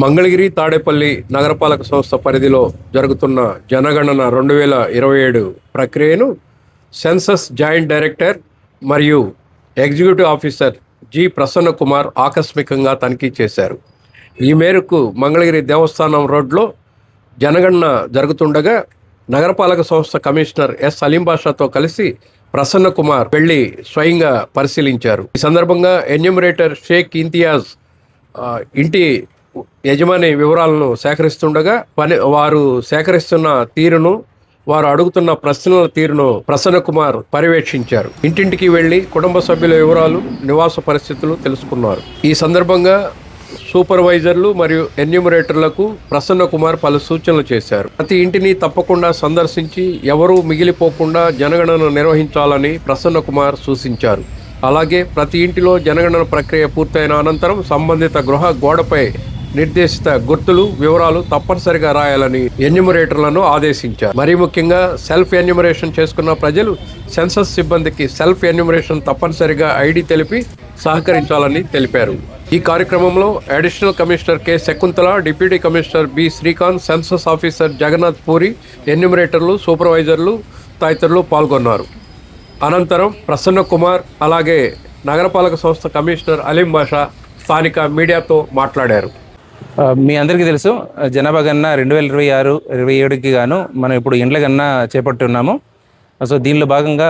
మంగళగిరి తాడేపల్లి నగరపాలక సంస్థ పరిధిలో జరుగుతున్న జనగణన 2027 ప్రక్రియను సెన్సస్ జాయింట్ డైరెక్టర్ మరియు executive officer G Prasanna Kumar ఆకస్మికంగా తనిఖీ చేశారు. ఈ మేరకు మంగళగిరి దేవస్థానం రోడ్లో జనగణన జరుగుతుండగా నగరపాలక సంస్థ కమిషనర్ ఎస్ సలీం బాషాతో కలిసి ప్రసన్న కుమార్ వెళ్లి స్వయంగా పరిశీలించారు. ఈ సందర్భంగా ఎన్యూమరేటర్ షేక్ ఇంతియాజ్ ఇంటి యజమాని వివరాలను సేకరిస్తుండగా వారు సేకరిస్తున్న తీరును, వారు అడుగుతున్న ప్రశ్నల తీరును ప్రసన్న కుమార్ పర్యవేక్షించారు. ఇంటింటికి వెళ్లి కుటుంబ సభ్యుల వివరాలు, నివాస పరిస్థితులు తెలుసుకున్నారు. ఈ సందర్భంగా సూపర్వైజర్లు మరియు ఎన్యూమరేటర్లకు ప్రసన్న కుమార్ పలు సూచనలు చేశారు. ప్రతి ఇంటిని తప్పకుండా సందర్శించి ఎవరూ మిగిలిపోకుండా జనగణన నిర్వహించాలని ప్రసన్న కుమార్ సూచించారు. అలాగే ప్రతి ఇంటిలో జనగణన ప్రక్రియ పూర్తయిన అనంతరం సంబంధిత గృహ గోడపై నిర్దేశిత గుర్తులు, వివరాలు తప్పనిసరిగా రాయాలని ఎన్యూమరేటర్లను ఆదేశించారు. మరీ ముఖ్యంగా సెల్ఫ్ ఎన్యూమరేషన్ చేసుకున్న ప్రజలు సెన్సస్ సిబ్బందికి సెల్ఫ్ ఎన్యూమరేషన్ తప్పనిసరిగా ఐడి తెలిపి సహకరించాలని తెలిపారు. ఈ కార్యక్రమంలో additional commissioner K Shakuntala, deputy commissioner B Srikanth, census officer Jagannath Puri, ఎన్యూమరేటర్లు, సూపర్వైజర్లు తదితరులు పాల్గొన్నారు. అనంతరం ప్రసన్న కుమార్ అలాగే నగరపాలక సంస్థ కమిషనర్ అలీం బాషా స్థానిక మీడియాతో మాట్లాడారు. మీ అందరికీ తెలుసు, జనాభా గణన 2026-27కి గాను మనం ఇప్పుడు ఇండ్ల గణన చేపట్టున్నాము. సో దీనిలో భాగంగా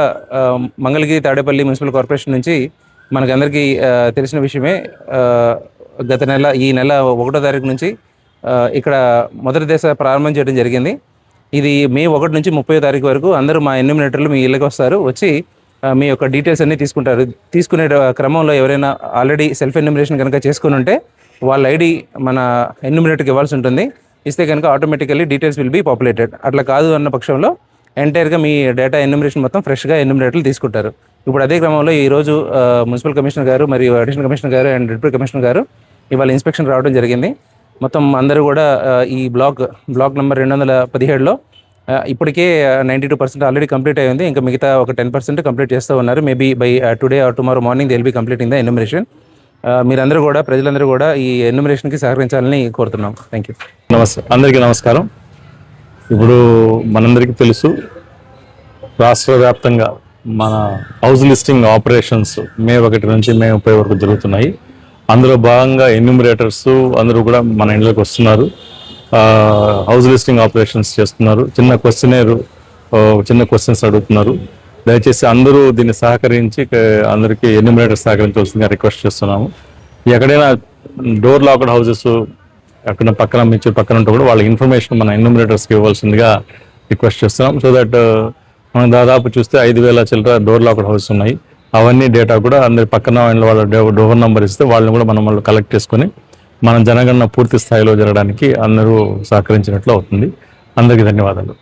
మంగళగిరి తాడేపల్లి మున్సిపల్ కార్పొరేషన్ నుంచి మనకందరికీ తెలిసిన విషయమే, ఈ నెల 1వ తారీఖు నుంచి ఇక్కడ మొదటి దశ ప్రారంభం చేయడం జరిగింది. ఇది మే 1 నుంచి 30వ తారీఖు వరకు అందరూ మా ఎన్యూమినేటర్లు మీ ఇళ్ళకి వస్తారు, వచ్చి మీ యొక్క డీటెయిల్స్ అన్నీ తీసుకుంటారు. తీసుకునే క్రమంలో ఎవరైనా ఆల్రెడీ సెల్ఫ్ ఎన్యూమినేషన్ కనుక చేసుకుని ఉంటే వాళ్ళ ఐడి మన ఎన్యూమినేటర్కి ఇవ్వాల్సి ఉంటుంది. ఇస్తే కనుక automatically details will be populated. అట్లా కాదు అన్న పక్షంలో ఎంటైర్గా మీ డేటా ఎన్యూమినేషన్ మొత్తం ఫ్రెష్గా ఎన్యూమినేటర్లు తీసుకుంటారు. ఇప్పుడు అదే క్రమంలో ఈరోజు మున్సిపల్ కమిషనర్ గారు మరియు అడిషనల్ కమిషనర్ గారు అండ్ డిప్యూటీ కమిషనర్ గారు ఇవాళ ఇన్స్పెక్షన్ రావడం జరిగింది. మొత్తం అందరూ కూడా ఈ బ్లాక్ నెంబర్ 217లో ఇప్పటికే 92% ఆల్రెడీ కంప్లీట్ అయ్యింది. ఇంకా మిగతా ఒక 10% కంప్లీట్ చేస్తూ ఉన్నారు. Maybe by today or tomorrow morning they will be completing the enumeration. మీరందరూ కూడా, ప్రజలందరూ కూడా ఈ ఎన్యూమినేషన్కి సహకరించాలని కోరుతున్నాం. Thank you. అందరికీ నమస్కారం. ఇప్పుడు మనందరికీ తెలుసు, రాష్ట్ర వ్యాప్తంగా మన హౌస్ లిస్టింగ్ ఆపరేషన్స్ మే 1 నుంచి మే 30 వరకు జరుగుతున్నాయి. అందులో భాగంగా ఎన్యూమరేటర్స్ అందరూ కూడా మన ఇంట్లోకి వస్తున్నారు, హౌస్ లిస్టింగ్ ఆపరేషన్స్ చేస్తున్నారు. చిన్న క్వశ్చన్స్ అడుగుతున్నారు. దయచేసి అందరూ దీన్ని సహకరించి అందరికీ ఎన్యూమరేటర్ సహకరించవలసిందిగా రిక్వెస్ట్ చేస్తున్నాము. ఎక్కడైనా డోర్ లాక్డ్ హౌసెస్ ఎక్కడ పక్కన ఉంటే కూడా వాళ్ళ ఇన్ఫర్మేషన్ మన ఎన్యూమరేటర్స్కి ఇవ్వాల్సిందిగా రిక్వెస్ట్ చేస్తున్నాం. సో దట్ మనం దాదాపు చూస్తే 5,000 చిల్లర డోర్ లాక్డ్ హౌసెస్ ఉన్నాయి. అవన్నీ డేటా కూడా అందరి పక్కన వాళ్ళ డోర్ నెంబర్ ఇస్తే వాళ్ళని కూడా మనం కలెక్ట్ చేసుకొని మన జనగణన పూర్తి స్థాయిలో జరగడానికి అందరూ సహకరించినట్లు అవుతుంది. అందరికీ ధన్యవాదాలు.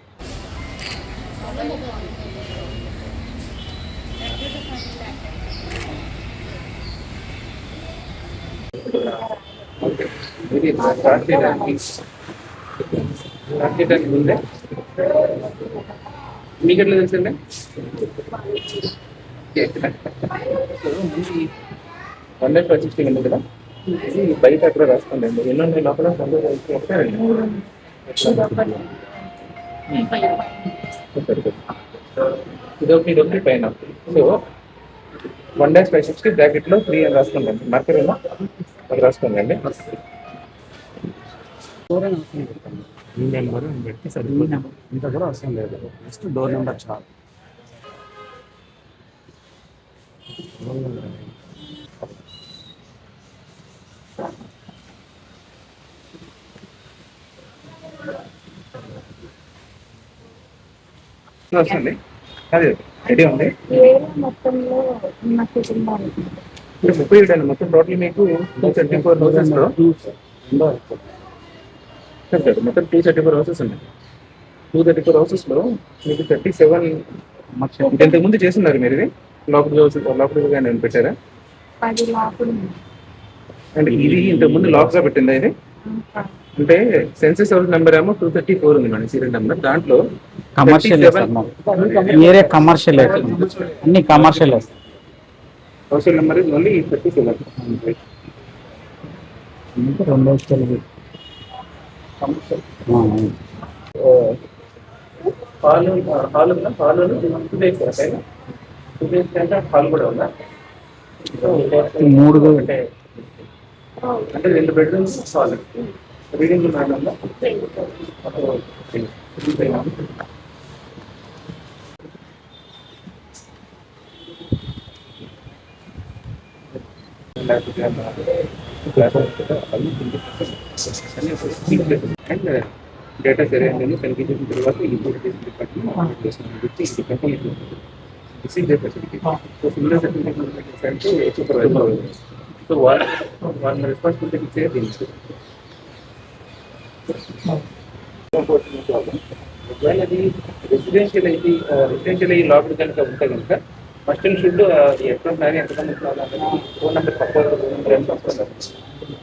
మీకు ఎట్లా తెలుసండి? వన్ డే పర్చేస్టింగ్ ఉంది కదా, ఇది బయట అక్కడ రాసుకోండి. ఎన్నో లోపల ఇదొకటి పైన. సో 1-560 బ్రాకెట్లో 3 అని రాసుకోండి. మార్కర్ ఏమో అది రాసుకోండి. నెంబర్ పెట్టి సరిపోయింది, ఇంత కూడా అవసరం లేదు. జస్ట్ డోర్ నెంబర్ చాలు. వస్తుంది, అదే రెడీ ఉంది. ఇప్పుడు 37 మొత్తం టోటల్ మీకు 234 హౌసెస్లో మొత్తం 234 హౌసెస్ ఉన్నాయి. 234 హౌసెస్లో మీకు 37 ఇంతకుముందు చేస్తున్నారు. మీరు ఇది లోపల నేను పెట్టారా? అంటే ఇది ఇంతకుముందు లాక్గా పెట్టిందా? ఇది అంటే సెన్సస్ హౌస్ నెంబర్ ఏమో 234 ఉంది మేడం, సీరియల్ నెంబర్. దాంట్లో కమర్షియల్ అన్ని commercial house number only 37. Hall hall ఉందా? హాల్ టూ డేస్ పైన 2 days కంటే హాల్ కూడా ఉందా? మూడు అంటే 2 bedrooms హాల్ రీడింగ్ రూమ్ ఉందా? డేటా సరే అని తనిఖీ చేసిన తర్వాత ఈ డిపార్ట్మెంట్ సర్టిఫికేట్ సూపర్వైజర్. సో వాళ్ళ రెస్పాన్సిబిలిటీ ఇచ్చేది ఒకవేళ అది రెసిడెన్షియల్ అయితే రెసిడెన్షియల్ అయ్యి లాక్డ్ కనుక ఉంటే కనుక ఫస్ట్ అండ్ షుడ్ ఎక్కడ కానీ ఎంతమంది ఫోన్ నెంబర్ తక్కువ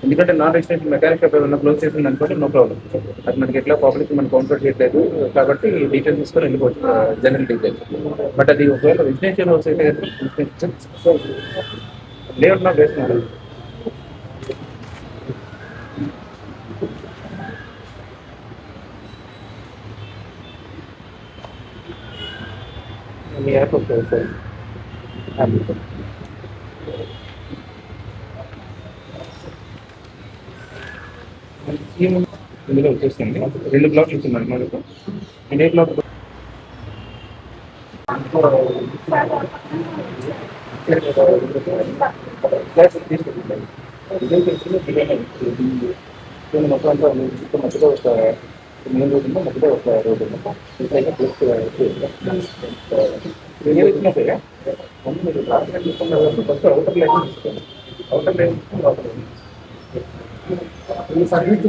ఎందుకంటే నాన్ రెసిడెన్షియల్ మెకానిక్ షాప్ ఏమైనా క్లోజ్ చేసింది అనుకోండి నో ప్రాబ్లం. అది మనకి ఎట్లా పబ్లిక్ మనం కౌంటర్ చేయట్లేదు కాబట్టి డీటెయిల్స్ తీసుకొని వెళ్ళిపోవచ్చు జనరల్ డీటెయిల్స్. బట్ అది ఒకవేళ రెసిడెన్షియల్ హౌస్ అయితే లేఅవుట్ నాకు వేస్తున్నారు. మీ యాప్ వస్తుంది సార్ ఇందులో వచ్చేస్తుంది 2 బ్లాక్లు ఇస్తున్నాను మనకు. ఏ బ్లాక్ మొత్తం అంతా మధ్యలో ఒక మెయిన్ రోడ్ ఉందో మధ్యలో ఒక రోడ్ ఉందో ఇట్లయితే మీరు రాత్రి తీసుకున్నారు ఫస్ట్ అవుటర్ లైన్ తీసుకోండి. అవుటర్ లైన్ ఈ సర్వీస్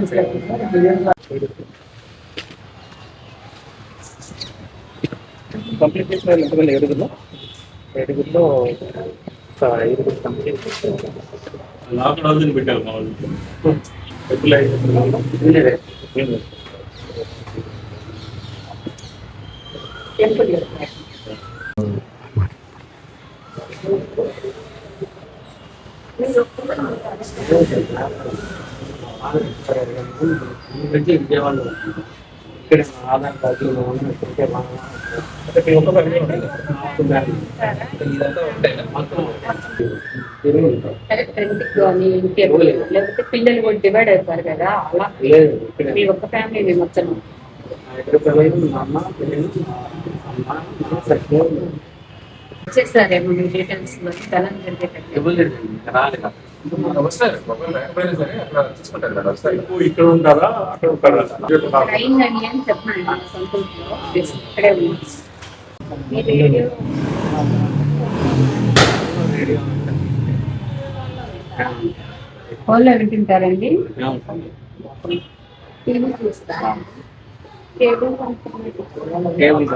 కంప్లీట్ చేసిన వాళ్ళు ఎంతమంది? 7 ఏడుగురిలో 5 కంప్లీట్ లాక్ డౌన్ పెట్టారు మా వాళ్ళు. విజయవాడలో ఇక్కడ ఆధార్ కార్డు ప్రతి ఒక్క ఇదంతా ఉంటాయి మొత్తం లేకపోతే పిల్లలు కూడా డివైడ్ అవుతారు కదా అలా లేదు. మీ ఒక్క ఫ్యామిలీ మొత్తం వచ్చేస్తారేమో మీ డీటెయిల్స్ స్థలం జరిగేటట్టు ఇక్కడ ఉంటారా అక్కడ ఉంటారా? అయిందని అని చెప్పండి సంతోషంలో ఇక్కడే ఉంది మీ రేడియో ఫోన్లో వింటుంటారండి టీవీ చూస్తారా కేబుల్ కేబుల్